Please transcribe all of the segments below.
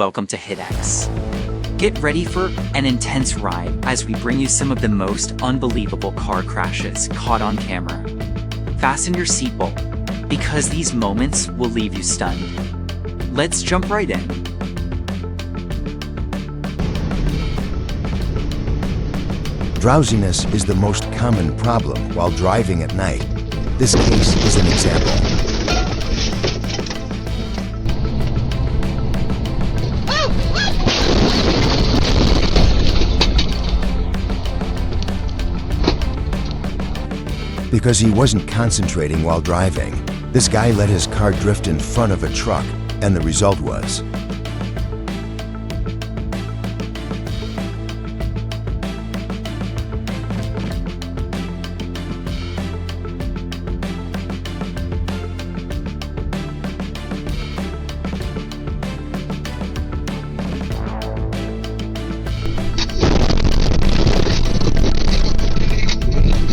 welcome to HitX. Get ready for an intense ride as we bring you some of the most unbelievable car crashes caught on camera. Fasten your seatbelt, because these moments will leave you stunned. Let's jump right in. Drowsiness is the most common problem while driving at night. This case is an example. Because he wasn't concentrating while driving, this guy let his car drift in front of a truck, and the result was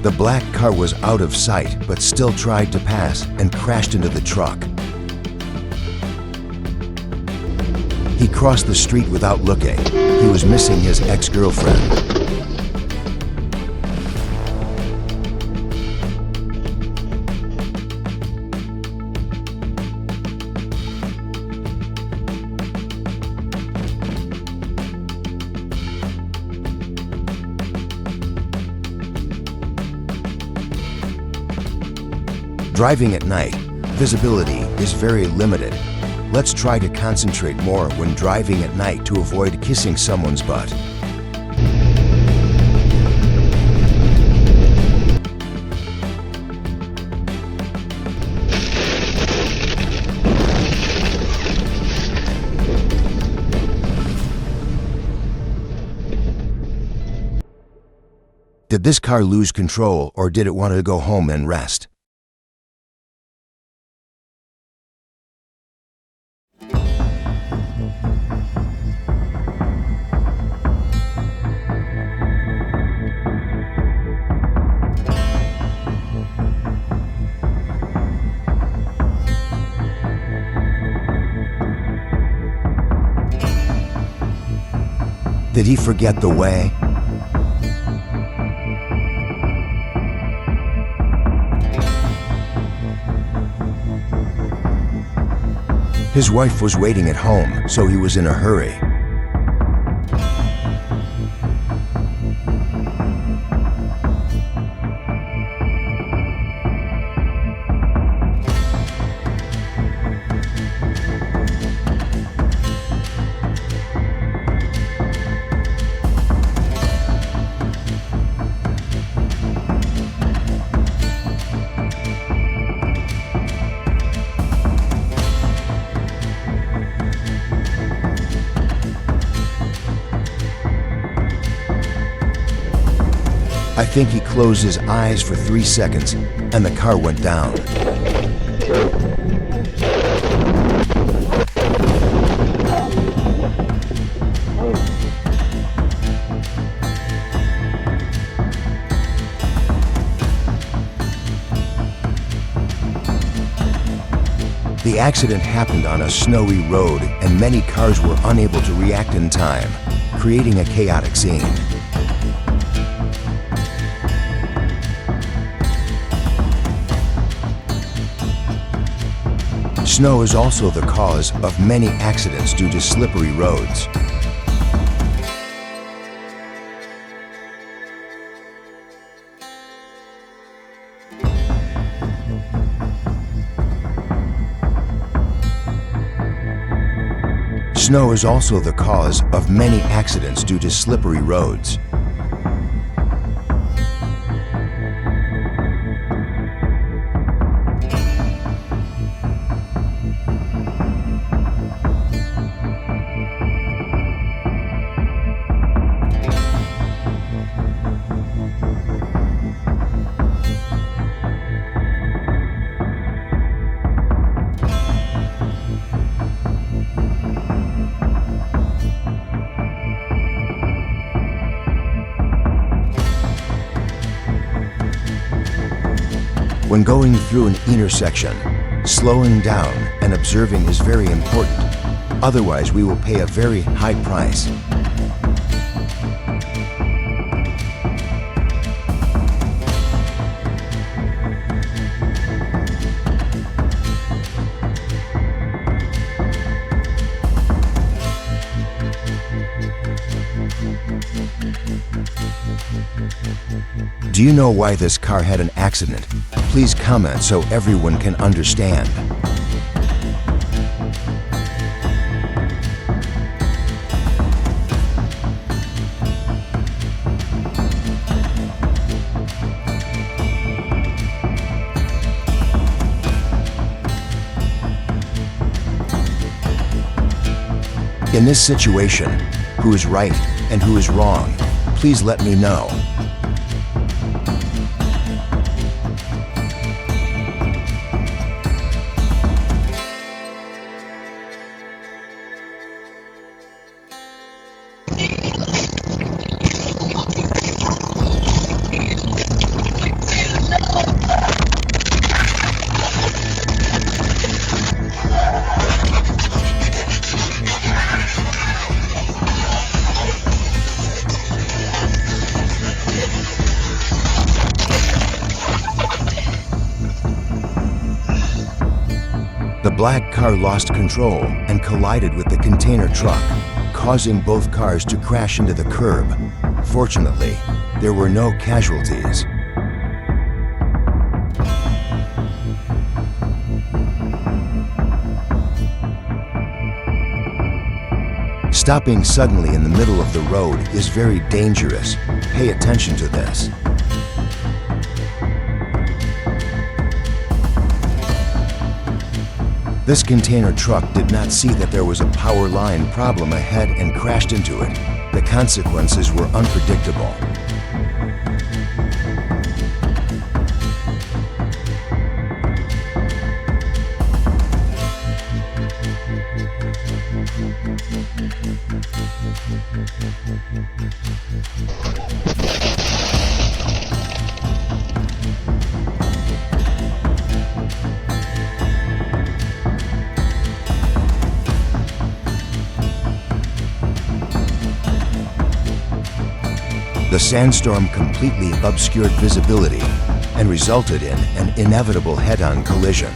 the black car was out of sight, but still tried to pass and crashed into the truck. He crossed the street without looking. He was missing his ex-girlfriend. Driving at night, visibility is very limited. Let's try to concentrate more when driving at night to avoid kissing someone's butt. Did this car lose control, or did it want to go home and rest? Did he forget the way? His wife was waiting at home, so he was in a hurry. I think he closed his eyes for 3 seconds, and the car went down. The accident happened on a snowy road, and many cars were unable to react in time, creating a chaotic scene. Snow is also the cause of many accidents due to slippery roads. Snow is also the cause of many accidents due to slippery roads. When going through an intersection, slowing down and observing is very important. Otherwise, we will pay a very high price. Do you know why this car had an accident? Please comment so everyone can understand. In this situation, who is right and who is wrong? Please let me know. The black car lost control and collided with the container truck, causing both cars to crash into the curb. Fortunately, there were no casualties. Stopping suddenly in the middle of the road is very dangerous. Pay attention to this. This container truck did not see that there was a power line problem ahead and crashed into it. The consequences were unpredictable. The sandstorm completely obscured visibility and resulted in an inevitable head-on collision.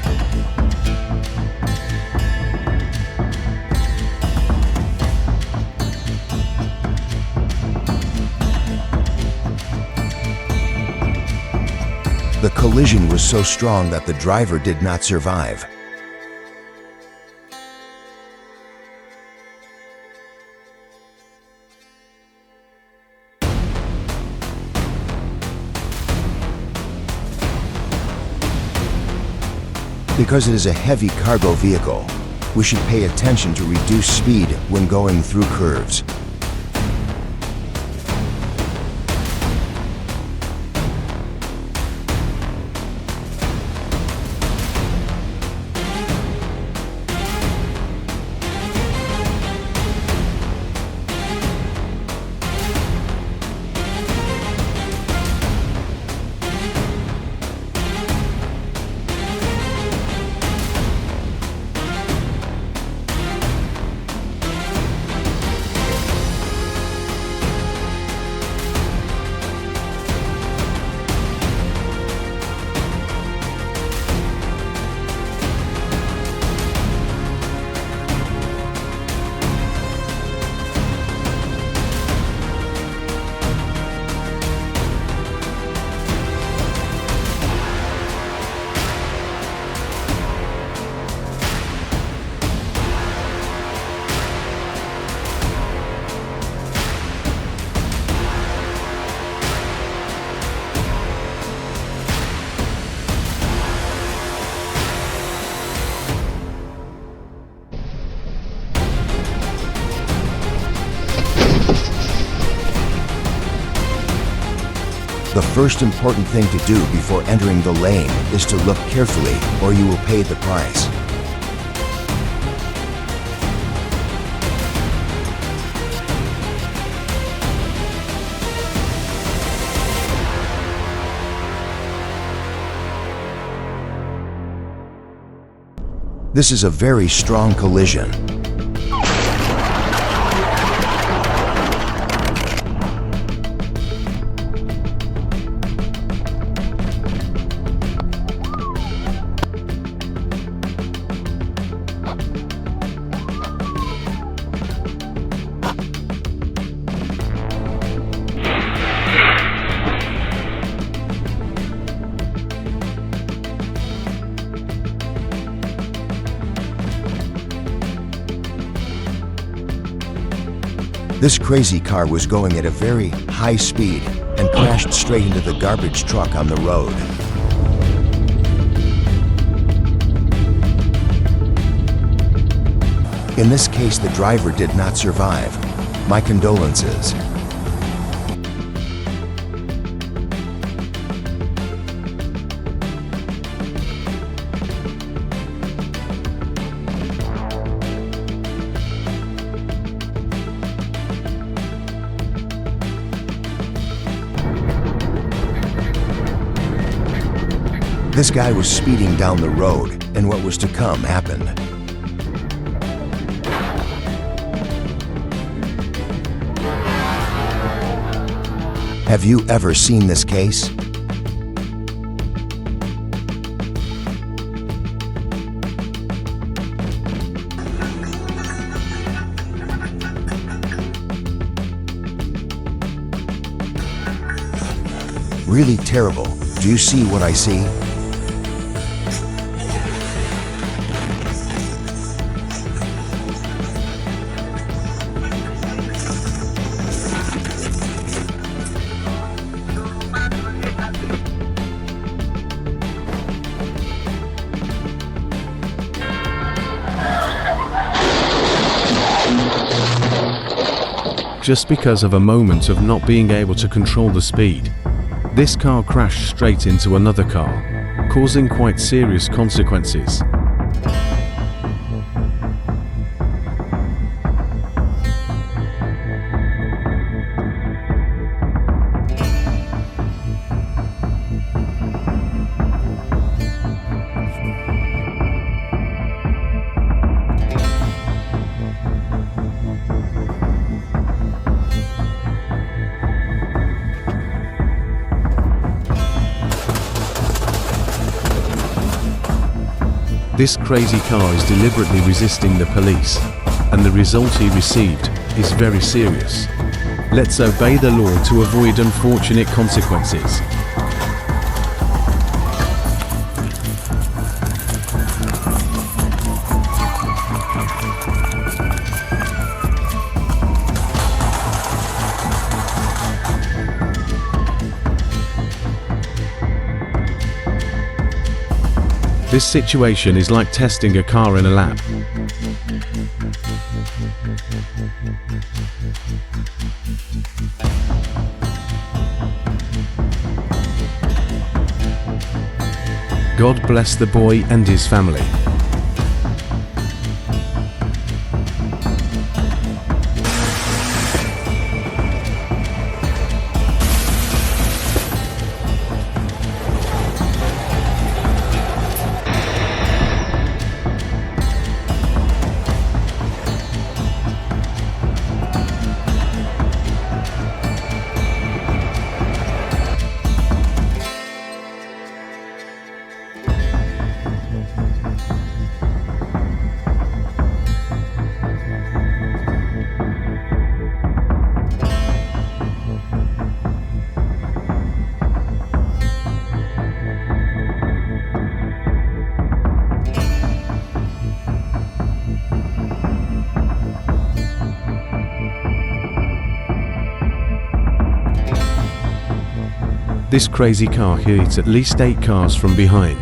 The collision was so strong that the driver did not survive. Because it is a heavy cargo vehicle, we should pay attention to reduce speed when going through curves. The first important thing to do before entering the lane is to look carefully, or you will pay the price. This is a very strong collision. This crazy car was going at a very high speed and crashed straight into the garbage truck on the road. In this case, the driver did not survive. My condolences. This guy was speeding down the road, and what was to come happened. Have you ever seen this case? Really terrible. Do you see what I see? Just because of a moment of not being able to control the speed, this car crashed straight into another car, causing quite serious consequences. This crazy car is deliberately resisting the police, and the result he received is very serious. Let's obey the law to avoid unfortunate consequences. This situation is like testing a car in a lab. God bless the boy and his family. This crazy car hit at least 8 cars from behind.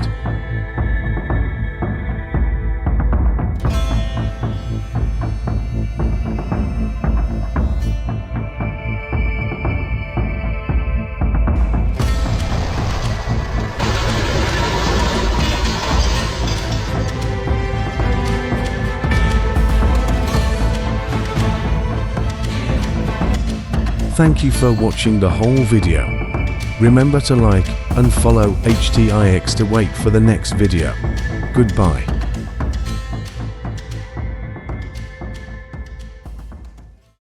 Thank you for watching the whole video. Remember to like and follow HitX to wait for the next video. Goodbye.